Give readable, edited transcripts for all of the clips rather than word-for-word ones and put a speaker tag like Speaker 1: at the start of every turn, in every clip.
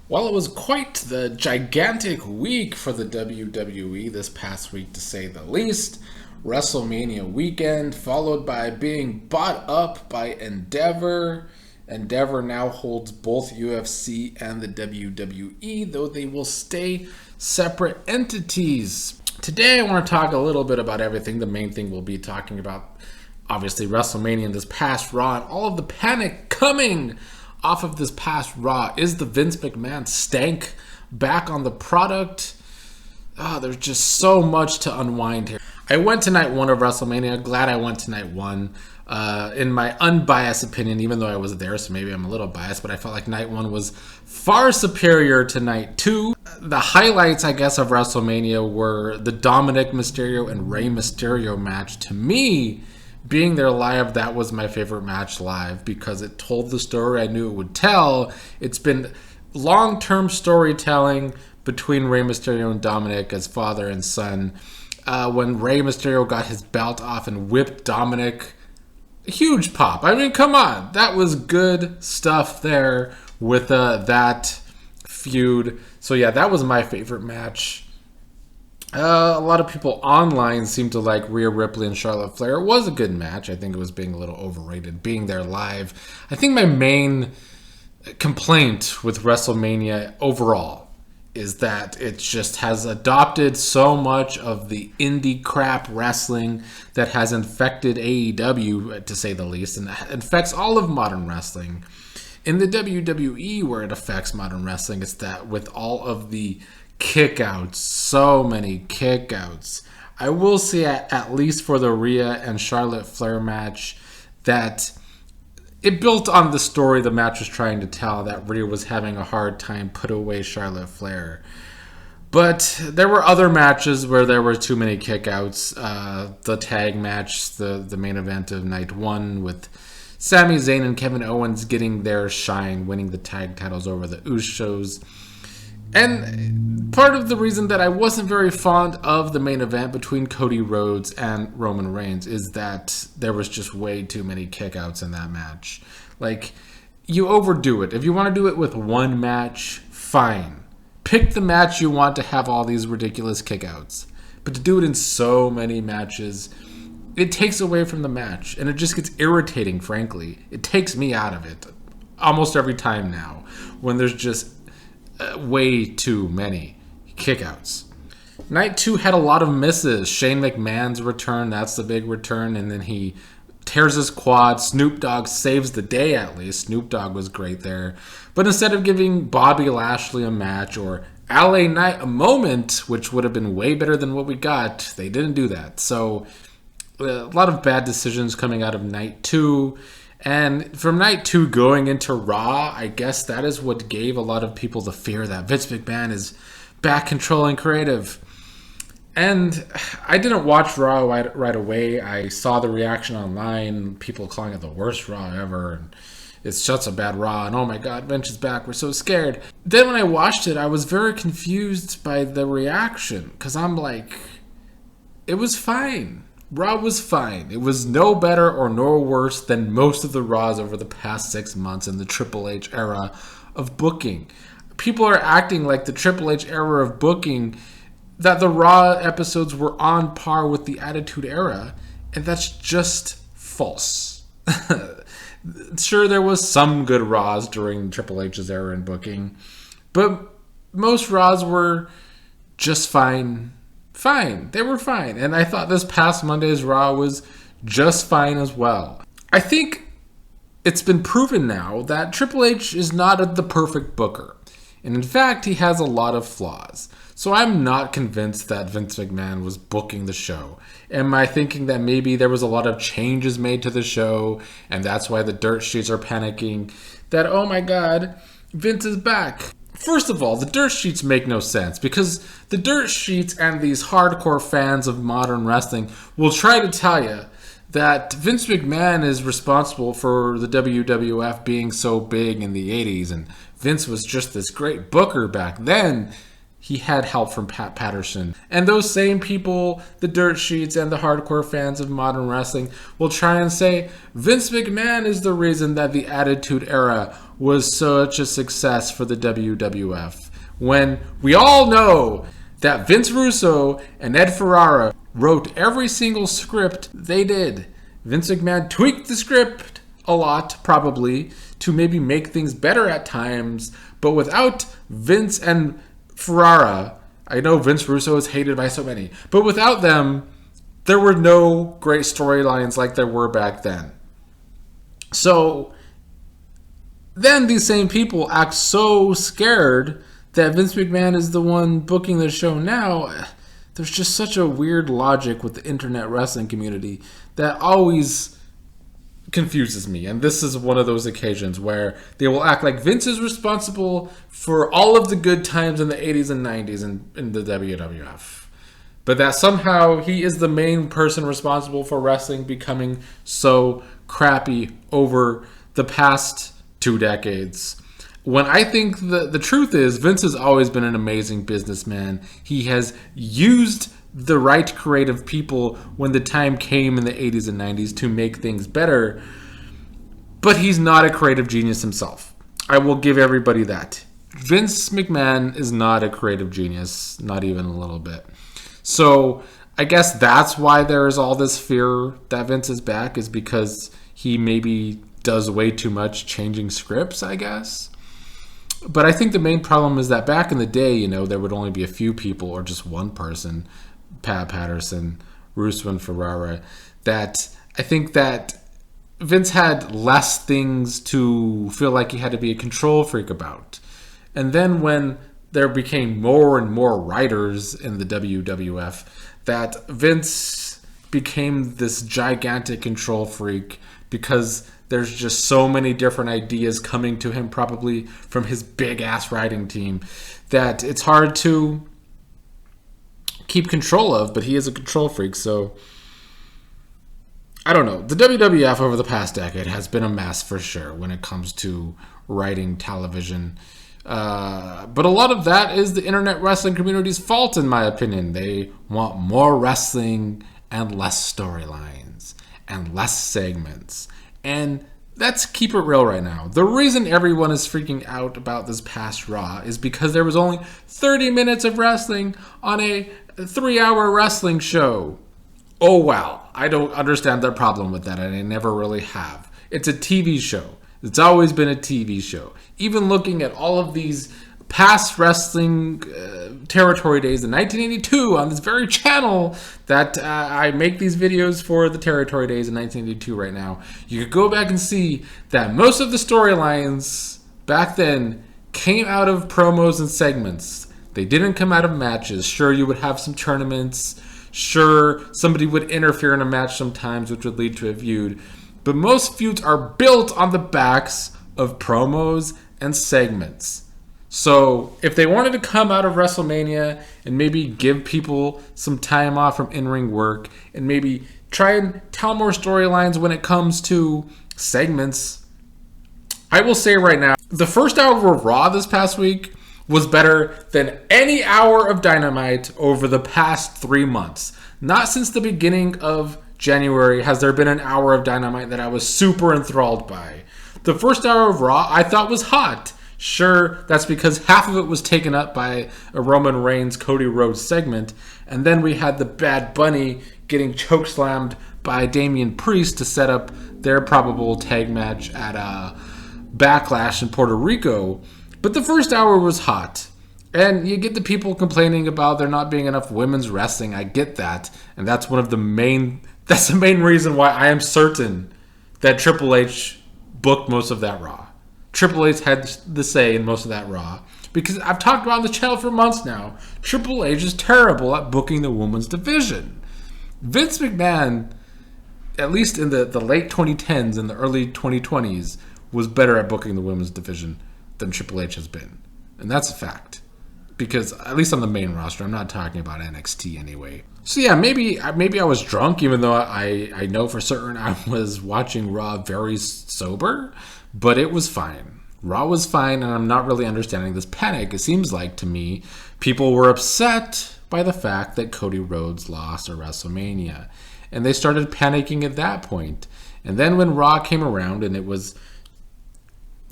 Speaker 1: Well, it was quite the gigantic week for the WWE this past week, to say the least. WrestleMania weekend, followed by being bought up by Endeavor. Endeavor now holds both UFC and the WWE, though they will stay separate entities. Today, I want to talk a little bit about everything. The main thing we'll be talking about, obviously, WrestleMania and this past Raw, and all of the panic coming off of this past Raw. Is the Vince McMahon stank back on the product? There's just so much to unwind here. I went to night one of WrestleMania. Glad I went to night one. In my unbiased opinion, even though I was there, so maybe I'm a little biased, but I felt like night one was far superior to night two. The highlights, I guess, of WrestleMania were the Dominic Mysterio and Rey Mysterio match. To me, being there live, that was my favorite match live because it told the story I knew it would tell. It's been long-term storytelling between Rey Mysterio and Dominic as father and son. When Rey Mysterio got his belt off and whipped Dominic, huge pop. I mean, come on. That was good stuff there with that feud. So yeah, that was my favorite match. A lot of people online seem to like Rhea Ripley and Charlotte Flair. It was a good match. I think it was being a little overrated, being there live. I think my main complaint with WrestleMania overall is that it just has adopted so much of the indie crap wrestling that has infected AEW, to say the least, and infects all of modern wrestling. In the WWE, where it affects modern wrestling, it's that with all of the kickouts, so many kickouts. I will say, at least for the Rhea and Charlotte Flair match, that it built on the story the match was trying to tell, that Rhea was having a hard time put away Charlotte Flair. But there were other matches where there were too many kickouts. The tag match, the main event of night one, with Sami Zayn and Kevin Owens getting their shine, winning the tag titles over the Usos. And part of the reason that I wasn't very fond of the main event between Cody Rhodes and Roman Reigns is that there was just way too many kickouts in that match. Like, you overdo it. If you want to do it with one match, fine. Pick the match you want to have all these ridiculous kickouts. But to do it in so many matches, it takes away from the match. And it just gets irritating, frankly. It takes me out of it almost every time now when there's just way too many kickouts. Night two had a lot of misses. Shane McMahon's return, that's the big return, and then he tears his quad. Snoop Dogg saves the day, at least. Snoop Dogg was great there. But instead of giving Bobby Lashley a match or LA Knight a moment, which would have been way better than what we got, they didn't do that. So a lot of bad decisions coming out of night two. And from night two going into Raw, I guess that is what gave a lot of people the fear that Vince McMahon is back controlling creative. And I didn't watch Raw right away. I saw the reaction online, people calling it the worst Raw ever. And it's such a bad Raw. And oh my God, Vince is back. We're so scared. Then when I watched it, I was very confused by the reaction. Because I'm like, it was fine. Raw was fine. It was no better or no worse than most of the Raws over the past 6 months in the Triple H era of booking. People are acting like the Triple H era of booking, that the Raw episodes were on par with the Attitude Era, and that's just false. Sure, there was some good Raws during Triple H's era in booking, but most Raws were just fine. They were fine. And I thought this past Monday's Raw was just fine as well. I think it's been proven now that Triple H is not the perfect booker. And in fact, he has a lot of flaws. So I'm not convinced that Vince McMahon was booking the show. Am I thinking that maybe there was a lot of changes made to the show and that's why the dirt sheets are panicking? That, oh my God, Vince is back. First of all, the dirt sheets make no sense because the dirt sheets and these hardcore fans of modern wrestling will try to tell you that Vince McMahon is responsible for the WWF being so big in the 80s and Vince was just this great booker back then. he had help from Pat Patterson. And those same people, the dirt sheets and the hardcore fans of modern wrestling, will try and say Vince McMahon is the reason that the Attitude Era was such a success for the WWF. When we all know that Vince Russo and Ed Ferrara wrote every single script they did. Vince McMahon tweaked the script a lot, probably, to maybe make things better at times. But without Vince and Ferrara, I know Vince Russo is hated by so many, but without them, there were no great storylines like there were back then. So then these same people act so scared that Vince McMahon is the one booking the show now. There's just such a weird logic with the internet wrestling community that always confuses me. And this is one of those occasions where they will act like Vince is responsible for all of the good times in the 80s and 90s in the WWF. But that somehow he is the main person responsible for wrestling becoming so crappy over the past 2 decades. When I think the truth is, Vince has always been an amazing businessman. He has used the right creative people when the time came in the 80s and 90s to make things better. But he's not a creative genius himself. I will give everybody that. Vince McMahon is not a creative genius, not even a little bit. So I guess that's why there is all this fear that Vince is back, is because he maybe does way too much changing scripts, I guess. But I think the main problem is that back in the day, there would only be a few people or just one person, Pat Patterson, Russo, and Ferrara, that I think that Vince had less things to feel like he had to be a control freak about. And then when there became more and more writers in the WWF, that Vince became this gigantic control freak because there's just so many different ideas coming to him, probably from his big-ass writing team, that it's hard to keep control of, but he is a control freak, so I don't know. The WWF over the past decade has been a mess for sure when it comes to writing television. But a lot of that is the internet wrestling community's fault, in my opinion. They want more wrestling and less storylines and less segments. And let's keep it real right now. The reason everyone is freaking out about this past Raw is because there was only 30 minutes of wrestling on a 3-hour wrestling show. Oh, wow. I don't understand their problem with that, and I never really have. It's a TV show. It's always been a TV show. Even looking at all of these past wrestling territory days in 1982 on this very channel that I make these videos for the territory days in 1982 right now, you could go back and see that most of the storylines back then came out of promos and segments. They didn't come out of matches. Sure, you would have some tournaments. Sure, somebody would interfere in a match sometimes, which would lead to a feud. But most feuds are built on the backs of promos and segments. So if they wanted to come out of WrestleMania and maybe give people some time off from in-ring work and maybe try and tell more storylines when it comes to segments, I will say right now, the first hour of Raw this past week was better than any hour of Dynamite over the past 3 months. Not since the beginning of January has there been an hour of Dynamite that I was super enthralled by. The first hour of Raw I thought was hot. Sure, that's because half of it was taken up by a Roman Reigns Cody Rhodes segment, and then we had the Bad Bunny getting chokeslammed by Damian Priest to set up their probable tag match at Backlash in Puerto Rico. But the first hour was hot. And you get the people complaining about there not being enough women's wrestling. I get that. And that's the main reason why I am certain that Triple H booked most of that Raw. Triple H had the say in most of that Raw. Because I've talked about on the channel for months now. Triple H is terrible at booking the women's division. Vince McMahon, at least in the late 2010s and the early 2020s, was better at booking the women's division than Triple H has been. And that's a fact. Because, at least on the main roster, I'm not talking about NXT anyway. So yeah, maybe I was drunk, even though I know for certain I was watching Raw very sober. But it was fine. Raw was fine, and I'm not really understanding this panic. It seems like, to me, people were upset by the fact that Cody Rhodes lost at WrestleMania. And they started panicking at that point. And then when Raw came around, and it was,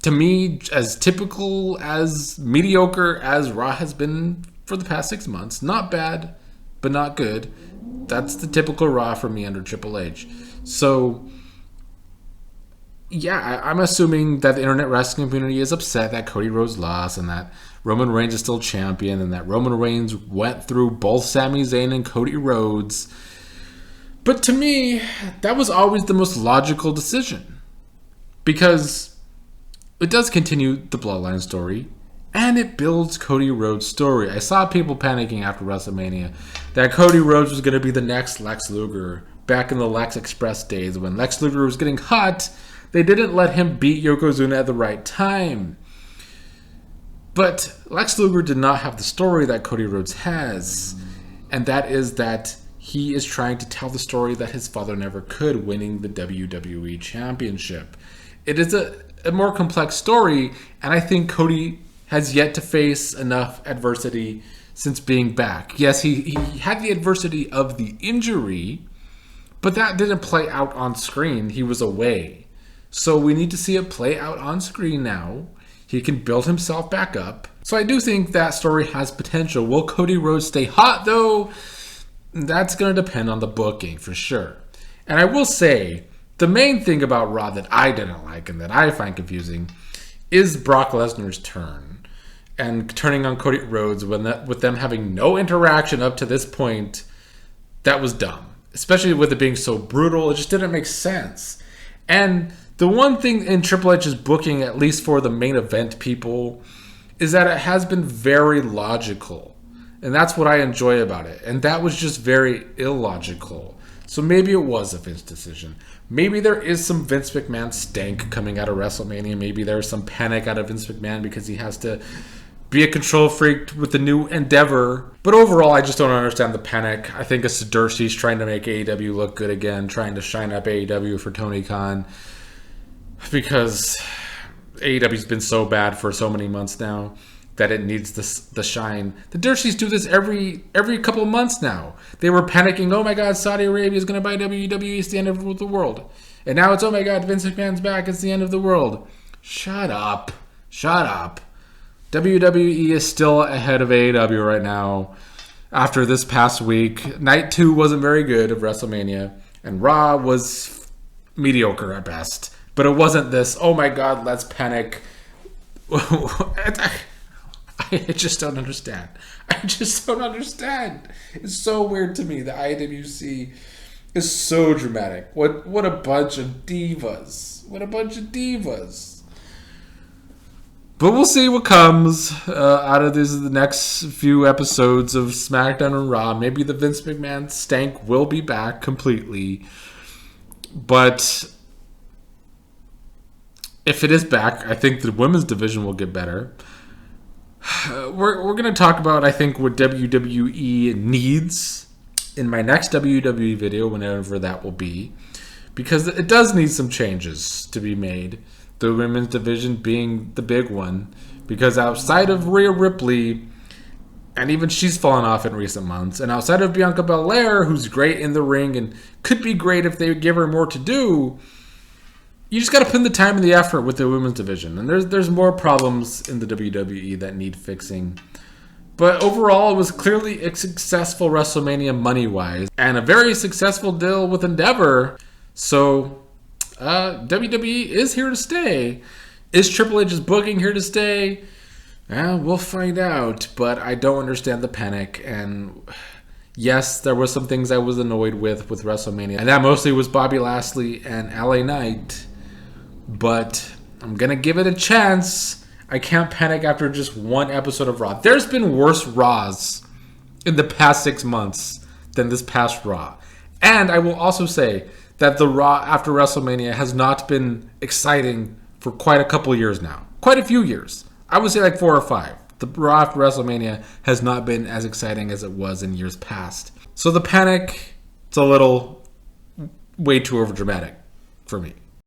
Speaker 1: to me, as typical, as mediocre as Raw has been for the past 6 months. Not bad, but not good. That's the typical Raw for me under Triple H. So, yeah, I'm assuming that the internet wrestling community is upset that Cody Rhodes lost and that Roman Reigns is still champion and that Roman Reigns went through both Sami Zayn and Cody Rhodes. But to me, that was always the most logical decision, because it does continue the Bloodline story and it builds Cody Rhodes' story. I saw people panicking after WrestleMania that Cody Rhodes was going to be the next Lex Luger. Back in the Lex Express days when Lex Luger was getting hot, they didn't let him beat Yokozuna at the right time. But Lex Luger did not have the story that Cody Rhodes has, and that is that he is trying to tell the story that his father never could, winning the WWE Championship. It is a more complex story, and I think Cody has yet to face enough adversity since being back. Yes, he had the adversity of the injury, but that didn't play out on screen. He was away. So we need to see it play out on screen now. He can build himself back up. So I do think that story has potential. Will Cody Rhodes stay hot, though? That's going to depend on the booking, for sure. And I will say, the main thing about Raw that I didn't like and that I find confusing is Brock Lesnar's turn. And turning on Cody Rhodes with them having no interaction up to this point, that was dumb. Especially with it being so brutal, it just didn't make sense. And the one thing in Triple H's booking, at least for the main event people, is that it has been very logical. And that's what I enjoy about it. And that was just very illogical. So maybe it was a Vince decision. Maybe there is some Vince McMahon stank coming out of WrestleMania. Maybe there's some panic out of Vince McMahon because he has to be a control freak with the new endeavor. But overall, I just don't understand the panic. I think it's Durstee's trying to make AEW look good again, trying to shine up AEW for Tony Khan, because AEW's been so bad for so many months now that it needs the shine. The Durstees do this every couple of months now. They were panicking, oh my god, Saudi Arabia is going to buy WWE, it's the end of the world. And now it's, oh my god, Vince McMahon's back, it's the end of the world. Shut up. WWE is still ahead of AEW right now after this past week. Night 2 wasn't very good of WrestleMania, and Raw was mediocre at best. But it wasn't this, oh my god, let's panic. I just don't understand. It's so weird to me. The IWC is so dramatic. What a bunch of divas. But we'll see what comes out of the next few episodes of SmackDown and Raw. Maybe the Vince McMahon stank will be back completely. But if it is back, I think the women's division will get better. We're going to talk about, I think, what WWE needs in my next WWE video, whenever that will be. Because it does need some changes to be made. The women's division being the big one. Because outside of Rhea Ripley, and even she's fallen off in recent months, and outside of Bianca Belair, who's great in the ring and could be great if they give her more to do, you just got to put in the time and the effort with the women's division. And there's more problems in the WWE that need fixing. But overall, it was clearly a successful WrestleMania money-wise. And a very successful deal with Endeavor. So WWE is here to stay. Is Triple H's booking here to stay? We'll find out. But I don't understand the panic. And yes, there were some things I was annoyed with WrestleMania. And that mostly was Bobby Lashley and LA Knight. But I'm going to give it a chance. I can't panic after just one episode of Raw. There's been worse Raws in the past 6 months than this past Raw. And I will also say that the Raw after WrestleMania has not been exciting for quite a couple years now. Quite a few years. I would say like 4 or 5. The Raw after WrestleMania has not been as exciting as it was in years past. So the panic, it's a little way too overdramatic for me.